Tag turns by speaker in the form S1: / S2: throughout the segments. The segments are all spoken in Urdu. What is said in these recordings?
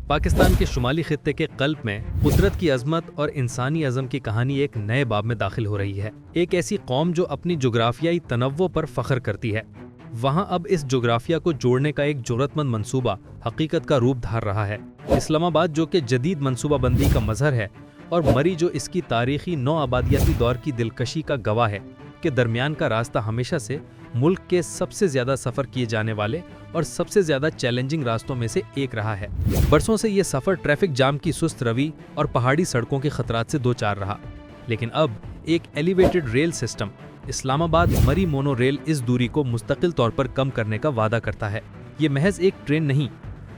S1: پاکستان کے شمالی خطے کے قلب میں قدرت کی عظمت اور انسانی عزم کی کہانی ایک نئے باب میں داخل ہو رہی ہے۔ ایک ایسی قوم جو اپنی جغرافیائی تنوع پر فخر کرتی ہے۔ وہاں اب اس جغرافیہ کو جوڑنے کا ایک جرأت مند منصوبہ حقیقت کا روپ دھار رہا ہے۔ اسلام آباد جو کہ جدید منصوبہ بندی کا مظہر ہے، اور مری جو اس کی تاریخی نو آبادیاتی دور کی دلکشی کا گواہ ہے، کے درمیان کا راستہ ہمیشہ سے ملک کے سب سے زیادہ سفر کیے جانے والے اور سب سے زیادہ چیلنجنگ راستوں میں سے ایک رہا ہے۔ برسوں سے یہ سفر ٹریفک جام کی سست روی اور پہاڑی سڑکوں کے خطرات سے دوچار رہا، لیکن اب ایک ایلیویٹڈ ریل سسٹم اسلام آباد مری مونو ریل اس دوری کو مستقل طور پر کم کرنے کا وعدہ کرتا ہے۔ یہ محض ایک ٹرین نہیں،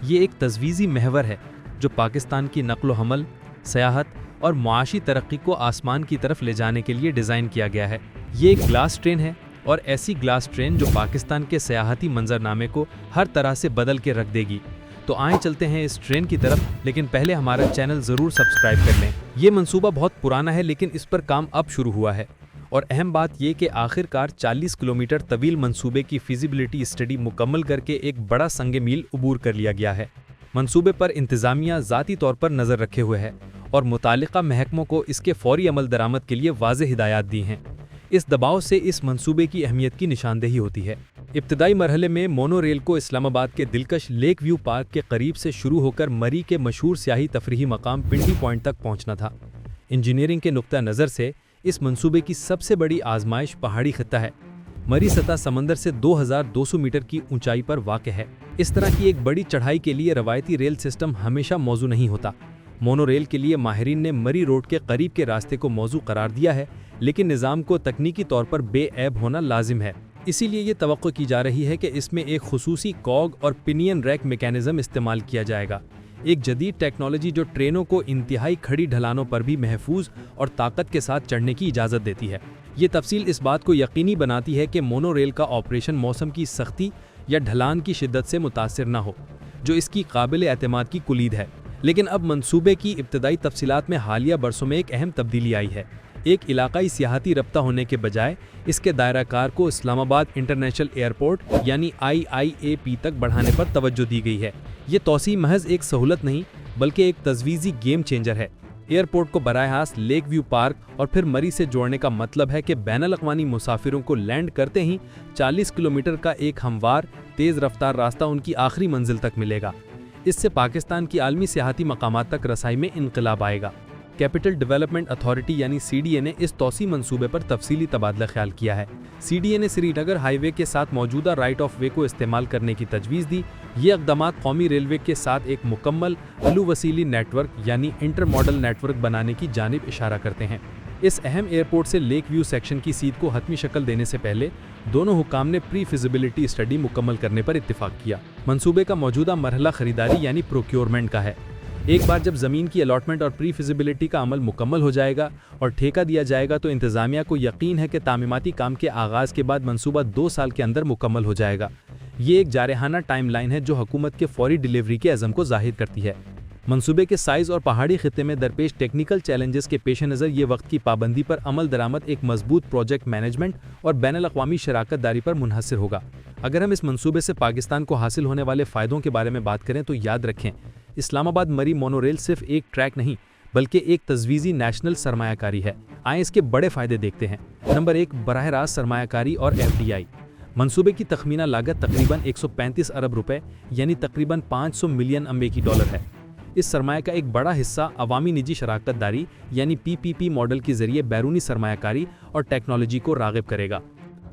S1: یہ ایک تجویزی محور ہے جو پاکستان کی نقل و حمل، سیاحت اور معاشی ترقی کو آسمان کی طرف لے جانے کے لیے ڈیزائن کیا گیا ہے۔ یہ ایک گلاس ٹرین ہے، اور ایسی گلاس ٹرین جو پاکستان کے سیاحتی منظرنامے کو ہر طرح سے بدل کے رکھ دے گی۔ تو آئیں چلتے ہیں اس ٹرین کی طرف، لیکن پہلے ہمارا چینل ضرور سبسکرائب کر لیں۔ یہ منصوبہ بہت پرانا ہے، لیکن اس پر کام اب شروع ہوا ہے، اور اہم بات یہ کہ آخر کار 40 کلومیٹر طویل منصوبے کی فیزیبلٹی اسٹڈی مکمل کر کے ایک بڑا سنگ میل عبور کر لیا گیا ہے۔ منصوبے پر انتظامیہ ذاتی طور پر نظر رکھے ہوئے ہے اور متعلقہ محکموں کو اس کے فوری عمل درآمد کے لیے واضح ہدایات دی ہیں۔ اس دباؤ سے اس منصوبے کی اہمیت کی نشاندہی ہوتی ہے۔ ابتدائی مرحلے میں مونو ریل کو اسلام آباد کے دلکش لیک ویو پارک کے قریب سے شروع ہو کر مری کے مشہور سیاحی تفریحی مقام پنڈی پوائنٹ تک پہنچنا تھا۔ انجینئرنگ کے نقطہ نظر سے اس منصوبے کی سب سے بڑی آزمائش پہاڑی خطہ ہے۔ مری سطح سمندر سے 2200 میٹر کی اونچائی پر واقع ہے۔ اس طرح کی ایک بڑی چڑھائی کے لیے روایتی ریل سسٹم ہمیشہ موزوں نہیں ہوتا۔ مونو ریل کے لیے ماہرین نے مری روڈ کے قریب کے راستے کو موزوں قرار دیا ہے، لیکن نظام کو تکنیکی طور پر بے عیب ہونا لازم ہے۔ اسی لیے یہ توقع کی جا رہی ہے کہ اس میں ایک خصوصی کوگ اور پینین ریک میکینزم استعمال کیا جائے گا، ایک جدید ٹیکنالوجی جو ٹرینوں کو انتہائی کھڑی ڈھلانوں پر بھی محفوظ اور طاقت کے ساتھ چڑھنے کی اجازت دیتی ہے۔ یہ تفصیل اس بات کو یقینی بناتی ہے کہ مونو ریل کا آپریشن موسم کی سختی یا ڈھلان کی شدت سے متاثر نہ ہو، جو اس کی قابل اعتماد کی کلید ہے۔ لیکن اب منصوبے کی ابتدائی تفصیلات میں حالیہ برسوں میں ایک اہم تبدیلی آئی ہے۔ ایک علاقائی سیاحتی رابطہ ہونے کے بجائے اس کے دائرہ کار کو اسلام آباد انٹرنیشنل ایئرپورٹ یعنی IIAP تک بڑھانے پر توجہ دی گئی ہے۔ یہ توسیع محض ایک سہولت نہیں، بلکہ ایک تجویزی گیم چینجر ہے۔ ایئرپورٹ کو براہ راست لیک ویو پارک اور پھر مری سے جوڑنے کا مطلب ہے کہ بین الاقوامی مسافروں کو لینڈ کرتے ہی 40 کلومیٹر کا ایک ہموار، تیز رفتار راستہ ان کی آخری منزل تک ملے گا۔ اس سے پاکستان کی عالمی سیاحتی مقامات تک رسائی میں انقلاب آئے گا۔ کیپٹل ڈیولپمنٹ اتھارٹی یعنی CDA نے اس توسیع منصوبے پر تفصیلی تبادلہ خیال کیا ہے۔ CDA نے سری نگر ہائی وے کے ساتھ موجودہ رائٹ آف وے کو استعمال کرنے کی تجویز دی۔ یہ اقدامات قومی ریلوے کے ساتھ ایک مکمل علو وسیلی نیٹ ورک یعنی انٹر ماڈل نیٹ ورک بنانے کی جانب اشارہ کرتے ہیں۔ اس اہم ایئرپورٹ سے لیک ویو سیکشن کی سیدھ کو حتمی شکل دینے سے پہلے دونوں حکام نے پری فیزیبلٹی اسٹڈی مکمل کرنے پر اتفاق کیا۔ منصوبے کا موجودہ مرحلہ خریداری یعنی پروکیورمنٹ کا ہے۔ ایک بار جب زمین کی الاٹمنٹ اور پری فیزیبلٹی کا عمل مکمل ہو جائے گا اور ٹھیکہ دیا جائے گا تو انتظامیہ کو یقین ہے کہ تعمیراتی کام کے آغاز کے بعد منصوبہ 2 سال کے اندر مکمل ہو جائے گا۔ یہ ایک جارحانہ ٹائم لائن ہے جو حکومت کے فوری ڈیلیوری کے عزم کو ظاہر کرتی ہے۔ منصوبے کے سائز اور پہاڑی خطے میں درپیش ٹیکنیکل چیلنجز کے پیش نظر یہ وقت کی پابندی پر عمل درآمد ایک مضبوط پروجیکٹ مینجمنٹ اور بین الاقوامی شراکت داری پر منحصر ہوگا۔ اگر ہم اس منصوبے سے پاکستان کو حاصل ہونے والے فائدوں کے بارے میں بات کریں تو یاد رکھیں، اسلام آباد مری مونو ریل صرف ایک ٹریک نہیں بلکہ ایک تجویزی نیشنل سرمایہ کاری ہے۔ آئیں اس کے بڑے فائدے دیکھتے ہیں۔ نمبر 1، براہ راست سرمایہ کاری اور FDI۔ منصوبے کی تخمینہ لاگت تقریباً 135 ارب روپے یعنی تقریباً 500 ملین امریکی ڈالر ہے۔ اس سرمایہ کا ایک بڑا حصہ عوامی نجی شراکت داری یعنی PPP ماڈل کے ذریعے بیرونی سرمایہ کاری اور ٹیکنالوجی کو راغب کرے گا۔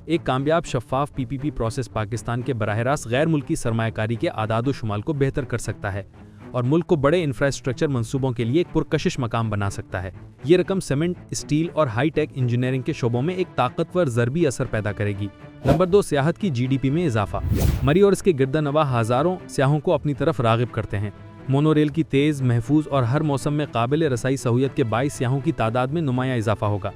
S1: ایک کامیاب شفاف PPP پروسیس پاکستان کے براہ راست غیر ملکی سرمایہ کاری کے اعداد و شمار کو بہتر کر سکتا ہے اور ملک کو بڑے انفراسٹرکچر منصوبوں کے لیے ایک پرکشش مقام بنا سکتا ہے۔ یہ رقم سیمنٹ، اسٹیل اور ہائی ٹیک انجینئرنگ کے شعبوں میں ایک طاقتور ضربی اثر پیدا کرے گی۔ نمبر 2، سیاحت کی GDP میں اضافہ۔ مری اور اس کے گرد نواح ہزاروں سیاحوں کو اپنی طرف راغب کرتے ہیں۔ مونو ریل کی تیز، محفوظ اور ہر موسم میں قابل رسائی سہولت کے باعث سیاحوں کی تعداد میں نمایاں اضافہ ہوگا۔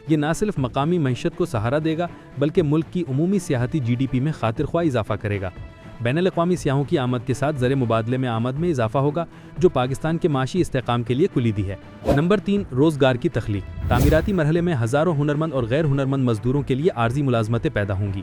S1: یہ نہ صرف مقامی معیشت کو سہارا دے گا بلکہ ملک کی عمومی سیاحتی GDP میں خاطر خواہ اضافہ کرے گا۔ بین الاقوامی سیاحوں کی آمد کے ساتھ زر مبادلے میں آمد میں اضافہ ہوگا جو پاکستان کے معاشی استحکام کے لیے کلیدی ہے۔ نمبر 3، روزگار کی تخلیق۔ تعمیراتی مرحلے میں ہزاروں ہنرمند اور غیر ہنرمند مزدوروں کے لیے عارضی ملازمتیں پیدا ہوں گی۔